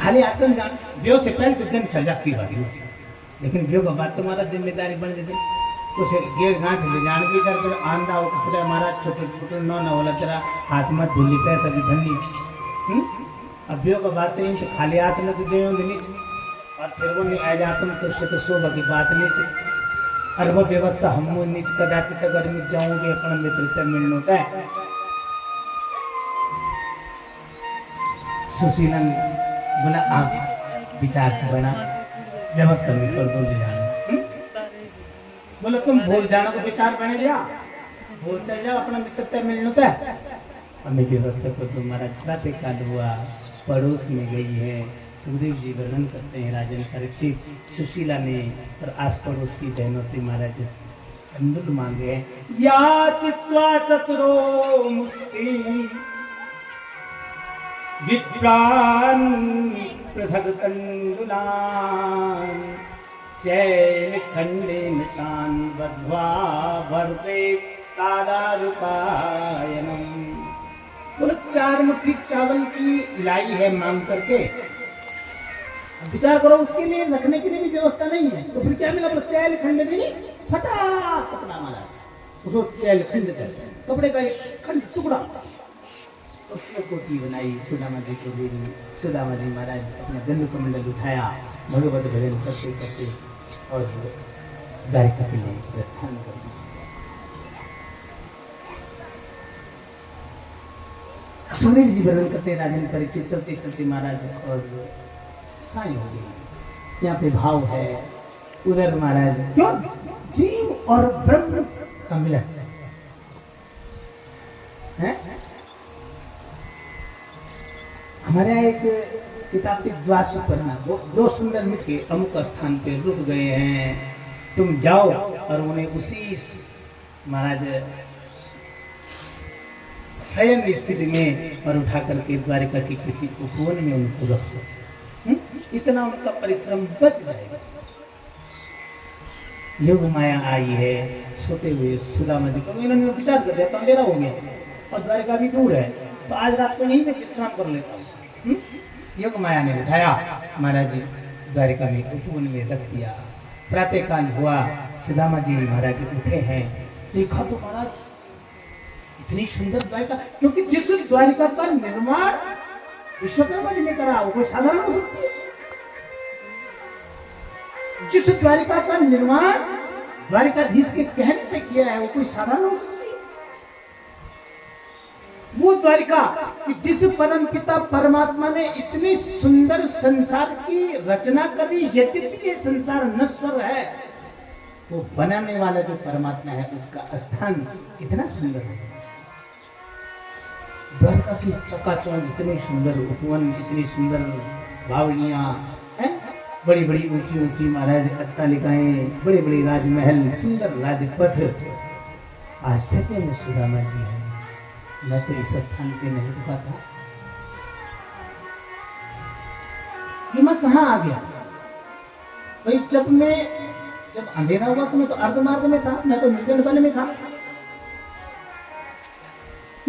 खाली आतन जान ब्यो से पहले तो जन सजा की बात है, लेकिन ब्यो का बात तुम्हारा जिम्मेदारी बन जाती कुछ गेर गांठ ले जान के विचार कर आंदा हो कपड़े हमारा छोटे छोटे नौ न होला तेरा हाथ में धुली पैसा भी धनी अब ब्यो का बात है तो खाली हाथ में तो जो नहीं और फिर वो नहीं आ जाता तो उससे तो शोभा की बात नहीं से और वो व्यवस्था हम नीच कदाचित अगर मैं जाऊंगी अपना मित्र से मिलने होता है सुशीलन बोला आप विचार से बना व्यवस्था में कर दो ले जाना बोला तुम भूल जाना को विचार बने लिया भूल चल जाओ अपना मित्र से मिलने होता है हमें व्यवस्था को तुम्हारा प्रातः काल हुआ पड़ोस में गई है सुखदेव जी वर्णन करते हैं राजन परीक्षित सुशीला ने और आस पड़ोस की बहनों से महाराज कंदुक मांगे या चित्वा चतुरो मुष्टि विप्रान पृथक कंदुलान चैन खंडेन तान बद्ध्वा वर्ते तादारुकायनम बोले 4 मुट्ठी चावल की लाई है मांग करके विचार करो उसके लिए रखने के लिए भी व्यवस्था नहीं है तो फिर क्या मिला बोले चैल खंड भी नहीं फटा कपड़ा मारा उसको चैल खंड कहते हैं कपड़े का एक खंड टुकड़ा उसमें कोटी बनाई सुदामा जी को दी सुदामा जी महाराज अपना दंड कमंडल उठाया भगवत भजन करते करते और द्वारिका के लिए प्रस्थान कर दिया सुखदेव जी वर्णन करते राजन परीक्षित चलते चलते महाराज और साई हो गई यहाँ पे भाव है उधर महाराज क्यों जीव और ब्रह्म का मिलन है हमारे यहाँ एक किताब थी द्वासु पढ़ना वो 2 सुंदर मित्र अमुक स्थान पे रुक गए हैं तुम जाओ और उन्हें उसी महाराज शयन स्थिति में और उठा करके द्वारिका के किसी उपवन में उनको रख दो इतना उनका परिश्रम बच जाएगा योग माया आई है सोते हुए सुदामा जी को इन्होंने विचार कर दिया तो अंधेरा हो गया और द्वारिका भी दूर है तो आज रात को यहीं पे विश्राम कर लेता हूँ योग माया ने उठाया महाराज जी द्वारिका में उपवन में रख दिया प्रातः काल हुआ सुदामा जी महाराज उठे हैं देखा तो महाराज इतनी सुंदर द्वारिका क्योंकि जिस द्वारिका का निर्माण विश्वकर्मा जी ने करा वो कोई साधारण हो सकती है जिस द्वारिका का निर्माण द्वारिकाधीश के कहने पे किया है वो कोई साधारण हो सकती है वो द्वारिका कि जिस परम पिता परमात्मा ने इतनी सुंदर संसार की रचना करी यद्यपि ये संसार नश्वर है वो बनाने वाला जो परमात्मा है उसका स्थान कितना सुंदर है द्वारका की चकाचौंध इतनी सुंदर उपवन इतनी सुंदर बावलियां हैं बड़ी बड़ी ऊंची ऊंची महाराज अट्टालिकाएं बड़े बड़े राजमहल सुंदर राजपथ आश्चर्य में सुदामा जी है मैं तो इस स्थान पे नहीं रुका था कि मैं कहाँ आ गया भाई जब अंधेरा हुआ तो मैं तो अर्धमार्ग में था मैं तो निर्जन वन में था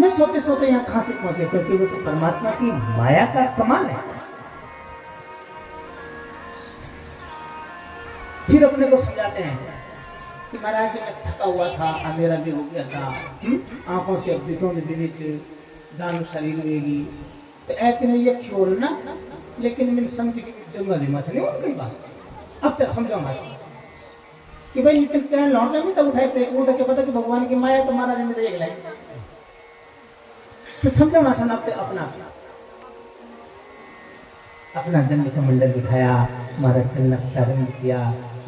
मैं सोते सोते यहाँ कहां से पहुंचे क्योंकि वो तो परमात्मा की माया का कमाल है फिर अपने को समझाते हैं कि महाराज मैं थका हुआ था अंधेरा भी हो गया था आंखों से अब्दितों में दान शरीर होगी तो ऐसे में ये छोड़ना लेकिन मैंने समझ कि जंगल में चले और कई बात अब तक समझा माशा कि भाई लेकिन क्या लौट जाए तब उठाए थे वो के पता कि भगवान की माया तो महाराज ने देख लाई तो समझा माशा आपसे अपना दंड कमंडल उठाया महाराज चलना प्रारंभ किया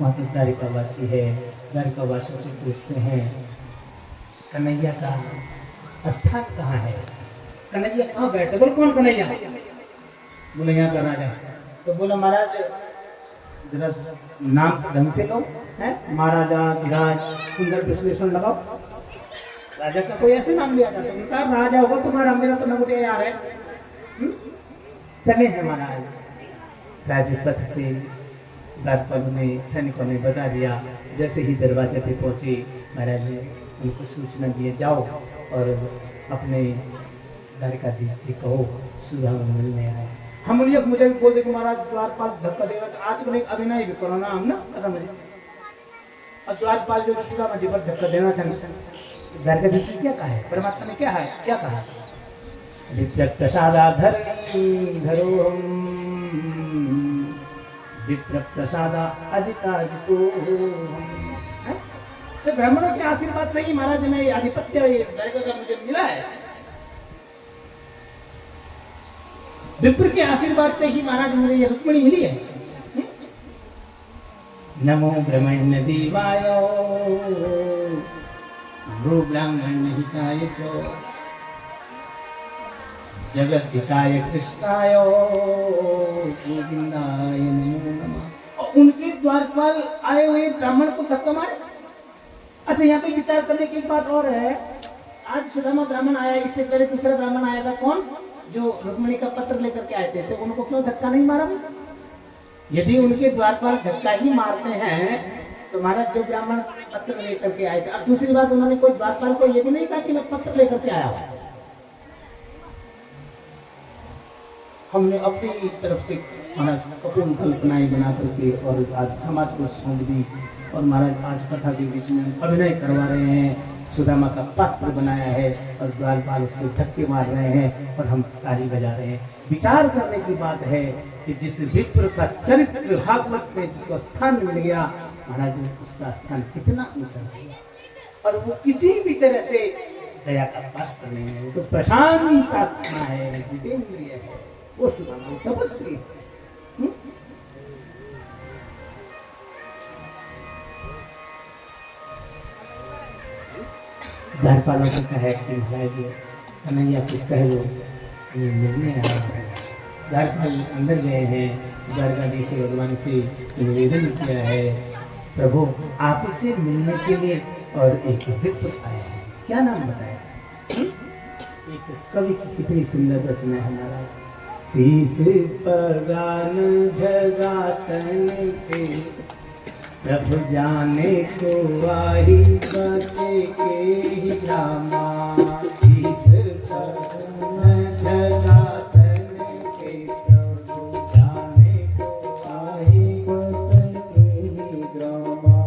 वहाँ तो द्वारिकावासी है द्वारिकावासियों से पूछते हैं कन्हैया का स्थान कहाँ है कन्हैया कहाँ बैठे बोले कौन कन्हैया बोले यहाँ का राजा तो बोला महाराज जरा नाम ढंग से लो है महाराजा धीराज सुंदर विश्लेषण लगाओ राजा का कोई ऐसे नाम लिया जाता उनका राजा होगा तुम्हारा मेरा तो नगुटिया यार है चले हैं महाराज राजपथ पे राजपाल ने सैनिकों ने बता दिया जैसे ही दरवाजे पे पहुंचे महाराज ने उनको सूचना दिए जाओ और अपने द्वारिकाधीश से कहो सुदामा मिलने आए हम लोग मुझे भी बोल दे कि महाराज द्वारपाल धक्का देगा तो आज को नहीं अभिनय भी करो ना हम ना खत्म है। अब द्वारपाल जो सुदामा जी पर धक्का देना चाहते द्वारकाधीश ने क्या कहा है, परमात्मा ने क्या है, क्या कहा, विप्रप्रसादाधर धरो विप्रप्रसादा अजिता जितो। तो ब्राह्मणों के आशीर्वाद से ही महाराज में आधिपत्य द्वारका का मुझे मिला है। विप्र के आशीर्वाद से ही महाराज मुझे ये रुक्मिणी मिली है। नमो ब्रह्मण्य देवाय गो ब्राह्मण्य हिताय च जगत हिताय कृष्णाय गोविंदाय नमो नमः। और उनके द्वारपाल आए हुए ब्राह्मण को धक्का मारे। अच्छा, यहाँ पे विचार करने की एक बात और है। आज सुदामा ब्राह्मण आया, इससे पहले दूसरा ब्राह्मण आया था, कौन, जो रुक्मिणी का पत्र लेकर के आए थे, तो उनको क्यों धक्का नहीं मारा? यदि उनके द्वारपाल धक्का ही मारते हैं तो महाराज जो ब्राह्मण पत्र लेकर के आए थे, अब दूसरी बात उन्होंने कोई द्वारपाल को ये भी नहीं कहा कि मैं पत्र लेकर के आया हूं। हमने अपनी तरफ से महाराज कपूर कल्पनाएं बना करके और आज समाज को सौंप दी और महाराज आज कथा के बीच में अभिनय करवा रहे हैं, सुदामा का पात्र बनाया है और द्वारपाल उसको धक्के मार रहे हैं और हम ताली बजा रहे हैं। विचार करने की बात है कि जिस विप्र का चरित्र भागवत में जिसको स्थान मिल गया, महाराज उसका स्थान कितना ऊंचा है और वो किसी भी तरह से दया का पात्र नहीं है। तो प्रशांत आत्मा है, जितेंद्रिय है, वो सुदामा तपस्वी है। द्वारपालों को कहे कि महाराज कन्हैया कुछ कह लो, ये मिलने आया है। द्वारपाल अंदर गए हैं, द्वारकाधीश भगवान से निवेदन किया है, प्रभु आपसे मिलने के लिए और एक विप्र आया है। क्या नाम बताया? एक कवि की कितनी सुंदर रचना है हमारा। शीश पगान जगातन पे प्रभु जाने को आही बचे के ही रामा। शीश पगान जगातन पे प्रभु जाने को आही बचे के ही रामा।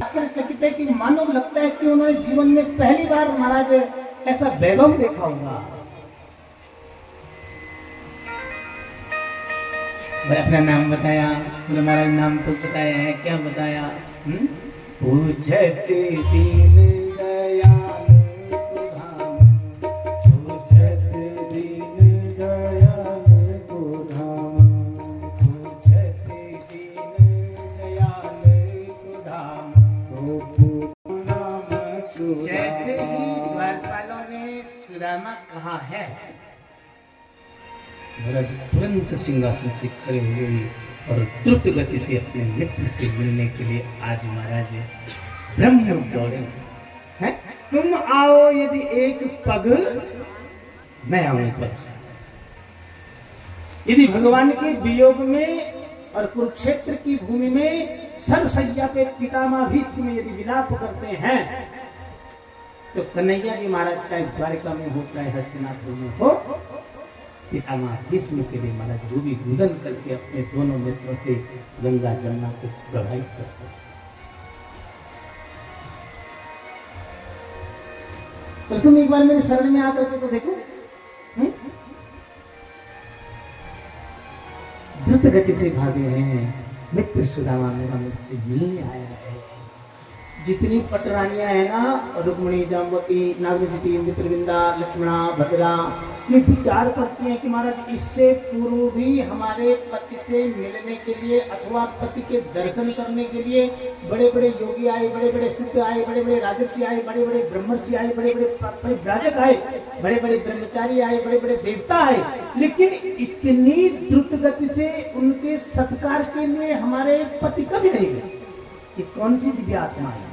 आश्चर्यचकित है कि मानो लगता है कि उन्होंने जीवन में पहली बार महाराज ऐसा वैभव देखा होगा। अपना नाम बताया, हमारा नाम तो बताया है, क्या बताया? पूछत दीन दयाल को धाम, पूछत दीन दयाल को धाम, पूछत दीन दयाल को धाम। जैसे ही द्वारपालों ने सुदामा कहा है, महाराज तुरंत सिंहासन से खड़े हुए और द्रुत गति से अपने मित्र से मिलने के लिए आज महाराज ब्रह्म दौड़े हैं। तुम आओ यदि एक पग, मैं आऊं पग। यदि भगवान के वियोग में और कुरुक्षेत्र की भूमि में सर्वसैया पे पितामह भीष्म यदि विलाप करते हैं, तो कन्हैया जी महाराज चाहे द्वारिका में हो चाहे हस्तिनापुर में हो, पितामह भीष्म के लिए महाराज रूबी रुदन करके अपने दोनों नेत्रों से गंगा जमुना को प्रभावित करते हैं। तो तुम एक बार मेरे शरण में आकर के तो देखो, द्रुत गति से भागे हैं, मित्र सुदामा मेरा मुझसे मिलने आया है। जितनी पटरानियां है ना, रुक्मिणी, जाम्बवती, नागमती, मित्रविंदा, लक्ष्मणा, भद्रा, ये विचार करती हैं कि महाराज इससे पूर्व भी हमारे पति से मिलने के लिए अथवा पति के दर्शन करने के लिए बड़े बड़े योगी आए, बड़े बड़े सिद्ध आए, बड़े बड़े राजर्षि आए, बड़े बड़े ब्रह्मर्षि आए, बड़े बड़े परिव्राजक आए, बड़े बड़े ब्रह्मचारी आए, बड़े बड़े देवता आए, लेकिन इतनी द्रुत गति से उनके सत्कार के लिए हमारे पति कभी नहीं गए। ये कौन सी दिव्य आत्मा है?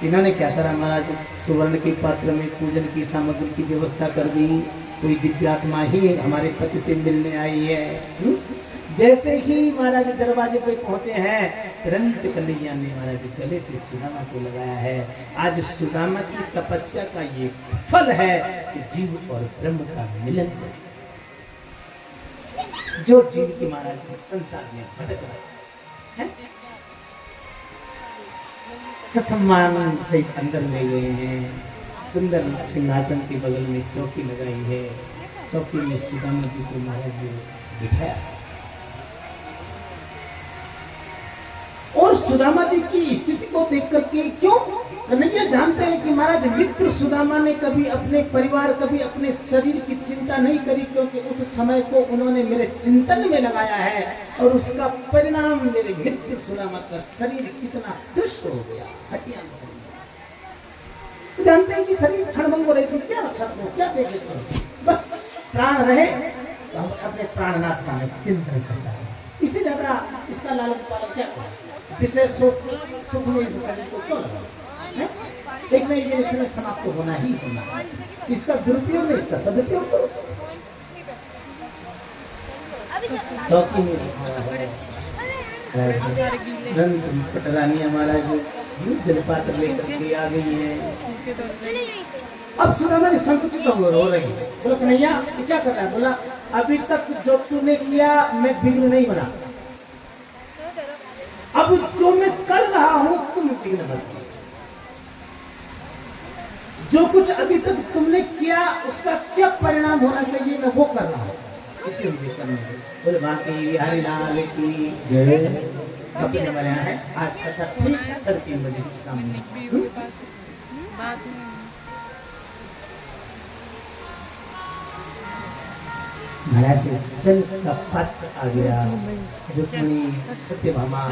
इन्होंने क्या करा महाराज, सुवर्ण के पात्र में पूजन की सामग्री की व्यवस्था कर दी। कोई दिव्यात्मा ही हमारे पति से मिलने आई है। जैसे ही महाराज दरवाजे पे पहुंचे हैं, तुरंत कन्हैया ने महाराज गले से सुदामा को लगाया है। आज सुदामा की तपस्या का ये फल है कि जीव और ब्रह्म का मिलन है। जो जीव की महाराज संसार में भटक रहा है, ससम्मान से अंदर ले गए हैं। सुंदर सिंहासन के बगल में चौकी लगाई है, चौकी में सुदामा जी को महाराज जी बिठाया। और सुदामा जी की स्थिति को देख करके, क्यों कन्हैया जानते हैं कि महाराज मित्र सुदामा ने कभी अपने परिवार, कभी अपने शरीर की चिंता नहीं करी, क्योंकि उस समय को उन्होंने मेरे चिंतन में लगाया है और उसका परिणाम मेरे मित्र सुदामा का शरीर कितना दुष्ट हो गया, हटिया हो गया। जानते हैं कि शरीर क्षणभंग हो रही, क्या क्षण हो, क्या देख लेते हैं, बस प्राण रहे तो हम अपने प्राणनाथ का चिंतन करता है। इससे ज्यादा इसका लालन पालन क्या है, विशेष सुख में शरीर को क्यों लगा, एक नहीं ये इसमें समाप्त होना ही होना, इसका दुरुपयोग नहीं, इसका सदुपयोग करो। चौकी में पटरानी हमारा जो जलपात्र लेकर के आ गई है। अब सुदामा जी संकुचित हो रही है, बोला कन्हैया क्या कर रहा है, बोला अभी तक जो तूने किया मैं विघ्न नहीं बना, अब जो मैं कर रहा हूं तुम विघ्न मत करो। जो कुछ अभी तक तुमने किया उसका क्या परिणाम होना चाहिए मैं वो कर रहा हूं, इसलिए मुझे करना है। बोले बाकी हरि लाल की जय। अपने वाले है आज कथा ठीक 3:30 बजे शाम में। महाराज चल का पत्र आ गया, रुक्मिणी सत्यभामा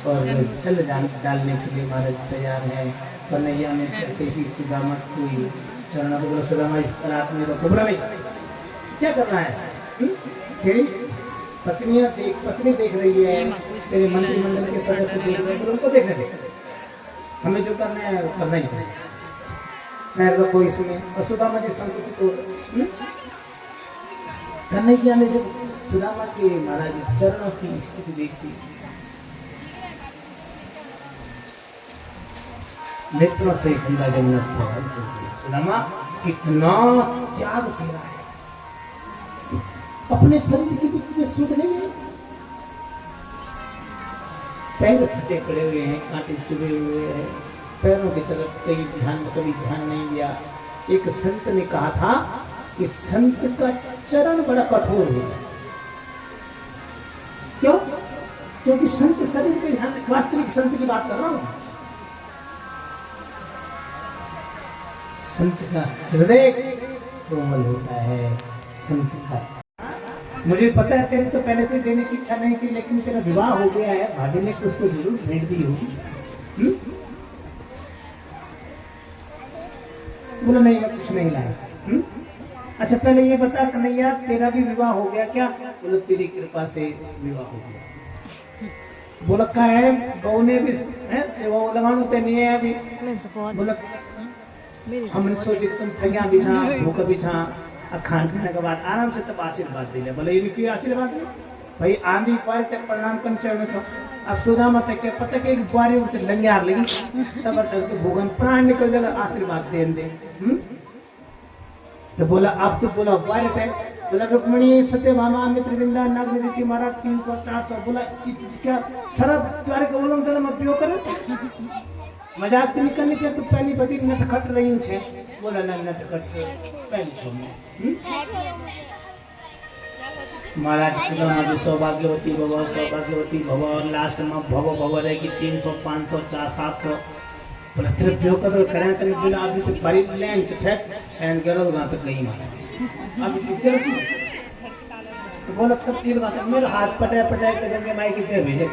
और चल डालने के लिए महाराज तैयार है। कन्हैया ने जैसे ही सुदामा को चरण बोला, सुदामा इस तलाक में तो बोला नहीं क्या करना है, तेरी पत्नी देख रही है, तेरे मंत्रिमंडल के सदस्य देख रहे हैं, उनको देखने दे, हमें जो करना है वो करना ही है। कोई इसमें और सुदामा जी संकुचित हो। कन्हैया ने जब सुदामा के महाराज चरणों की स्थिति देखी, नेत्रों से गंगा जमुना सुदामा कितना त्याग तेरा है, अपने शरीर की भी सुध नहीं है, पैर फटे पड़े हुए हैं, कांटे चुभे हुए हैं, पैरों की तरफ कभी ध्यान नहीं दिया। एक संत ने कहा था कि संत का चरण बड़ा कठोर है, क्यों? क्योंकि संत शरीर पे ध्यान, वास्तविक संत की बात कर रहा हूं, संत का हृदय कोमल होता है, संत का। मुझे पता है तेरे तो पहले से देने की इच्छा नहीं थी, लेकिन तेरा विवाह हो गया है, भाभी ने कुछ तो जरूर भेंट दी होगी। बोला नहीं मैं कुछ नहीं लाया। अच्छा पहले ये बता कन्हैया तेरा भी विवाह हो गया क्या? बोला तेरी कृपा से विवाह हो गया। बोला क्या है बहू ने भी सेवा लगाना तो नहीं है अभी। बोला हमने सोचे तुम ठगिया बिछा भूख बिछा खान खाने के बाद आराम से तब आशीर्वाद दे ले। बोले ये क्यों आशीर्वाद दे भाई आंधी पार तक प्रणाम कर चढ़ो छो। अब सुदामा तक के पता के एक बारी उठते लंग्यार लगी तब तक भोगन प्राण निकल गया आशीर्वाद दे। तो बोला अब तो बोला बारे पे बोला रुक्मिणी सत्यभामा मित्रविंदा नागनिधि महाराज 300 400 बोला क्या शरद द्वार के उल्लंघन में उपयोग करे मजाक तो नहीं करनी चाहिए। तो पहली बड़ी नटखट रही छे। बोला ना नटखट पहली छो में महाराज सुदामा जी सौभाग्यवती भव और लास्ट में भव रहेगी 300 500 400 बोला तेरे उपयोग कर करें तेरे बिना अभी तो बड़ी लैंड ठेक सैन करो वहां तक गई मारा अभी पिक्चर से तो बोला तब तीर बात मेरे हाथ पटाए के जंगे माई की से भेजे।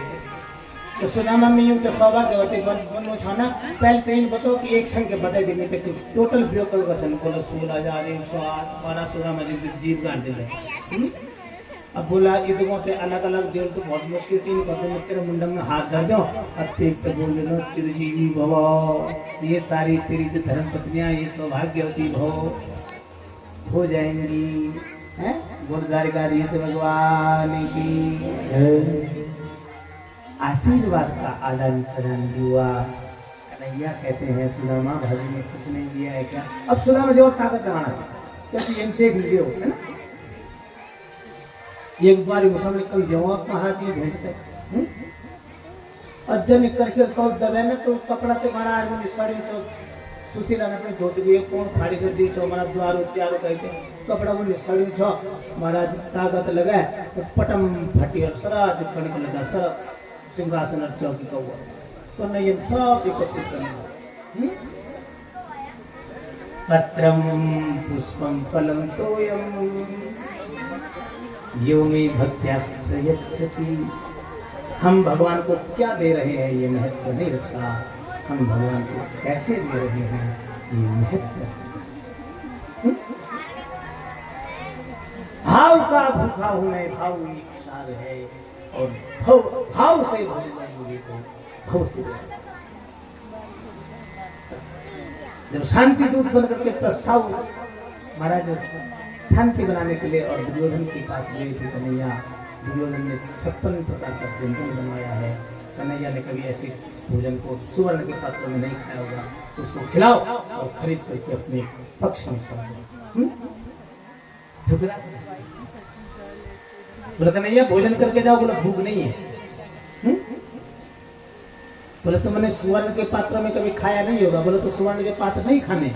तो सुदामा में यूं तो सौभाग्यवती बनो छाना पहले ट्रेन बताओ कि एक संग के बता देने तक टोटल उपयोग कर वचन बोला 16,108 12 16 में जीव गांठ दे। अब बोला इधरों से अलग अलग देव तो बहुत मुश्किल चीज करते हैं तेरे मुंडन में हाथ धर दो अब तेज तो बोल लो चिरजीवी भव ये सारी तेरी जो धर्म पत्नियां ये सौभाग्यवती भव हो जाएंगी। हैं बोल द्वारिकाधीश भगवान की आशीर्वाद का आदान प्रदान हुआ। कन्हैया कहते हैं सुदामा भाभी ने कुछ नहीं दिया है क्या? अब सुदामा जो ताकत लगाना चाहिए क्योंकि इन देख लीजिए है ना, एक बार मुसलमान कल जवाब महाराज भेंटते अज्जन करके कौ दबे में तो कपड़ा ते महाराज में साड़ी तो सुशीला ने अपने धोती दिए कौन फाड़ी कर दी छो महाराज द्वार त्यारो कहते कपड़ा वो साड़ी छो महाराज ताकत लगा तो पटम फटी और सराज कणिक लगा सर सिंहासन और चौकी का हुआ तो नहीं सब एकत्रित करना पत्रम पुष्पम फलम तोयम यो में भक्त्या प्रयच्छति। हम भगवान को क्या दे रहे हैं ये महत्व नहीं रखता, हम भगवान को कैसे दे रहे हैं ये महत्व। भाव का भूखा हूं मैं, भाव एक सार है और भाव से मुझे तो भाव से जब शांति दूत बनकर के प्रस्ताव महाराज शांति बनाने के लिए और दुर्योधन के पास गए थे कन्हैया, दुर्योधन ने 56 प्रकार का व्यंजन बनवाया है। कन्हैया ने कभी ऐसे भोजन को सुवर्ण के पात्र में नहीं खाया होगा तो उसको खिलाओ और खरीद करके अपने पक्ष में समझो। बोला कन्हैया भोजन करके जाओ, बोला भूख नहीं है। बोले तो मैंने सुवर्ण के पात्र में कभी खाया नहीं होगा, बोले तो सुवर्ण के पात्र नहीं खाने,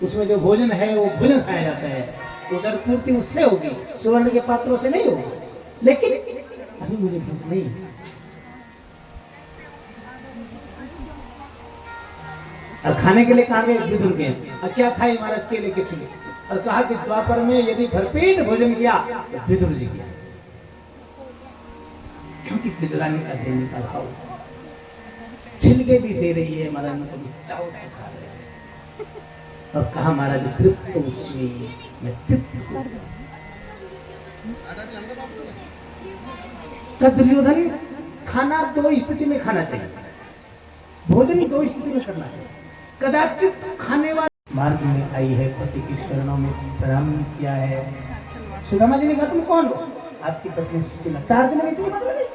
उसमें जो भोजन है वो भोजन खाया जाता है, उधर पूर्ति उससे होगी, सुवर्ण के पात्रों से नहीं होगी। लेकिन अभी मुझे भूख नहीं है। और खाने के लिए कहा गए विदुर के, और क्या खाए महाराज केले के छिले, और कहा कि द्वापर में यदि भरपेट भोजन किया तो विदुर जी किया, क्योंकि विदुरानी का देने का भाव। छिलके भी दे रही है महाराज ने कभी चाव से खा रहे हैं और कहा महाराज तृप्त उसमें मैं तृप्त। दुर्योधन खाना दो स्थिति में खाना चाहिए, भोजन ही दो स्थिति में करना चाहिए। कदाचित खाने वाले मार्ग में आई है, पति की चरणों में प्रणाम किया है। सुदामा जी ने कहा तुम कौन हो? आपकी पत्नी सुशीला। 4 दिन में इतनी बात लगी?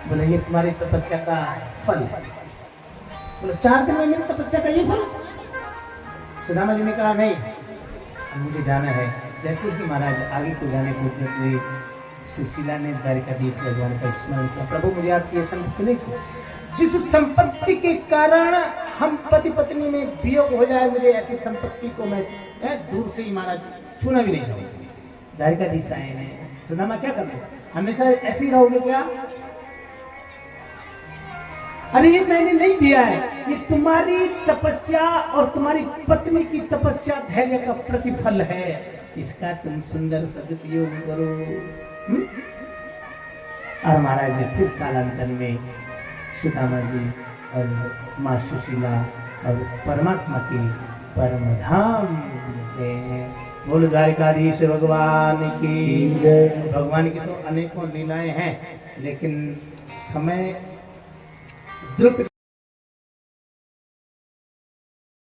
बोले ये तुम्हारी तपस्या का फल है। बोले 4 दिन में मेरी तपस्या का ये फल? सुदामा जी ने कहा नहीं, मुझे जाना है। जैसे ही महाराज आगे को जाने को हुए, सुशीला ने द्वारिकाधीश भगवान का स्मरण किया, प्रभु मुझे आपकी संपत्ति नहीं चाहिए, जिस संपत्ति के कारण हम पति पत्नी में वियोग हो जाए, मुझे ऐसी संपत्ति को मैं दूर से ही महाराज छूना भी नहीं चाहूंगा। द्वारिकाधीश आए हैं, सुदामा क्या करना, हमेशा ऐसे ही रहोगे क्या? अरे ये मैंने नहीं दिया है, ये तुम्हारी तपस्या और तुम्हारी पत्नी की तपस्या धैर्य का प्रतिफल है, इसका तुम सुंदर सदुपयोग करो। और महाराज जी फिर कालांतर में सुदामा जी और माँ सुशीला और परमात्मा की परम धाम बोल द्वारिकाधीश भगवान की जय। भगवान की तो अनेकों लीलाएं हैं, लेकिन समय द्रुत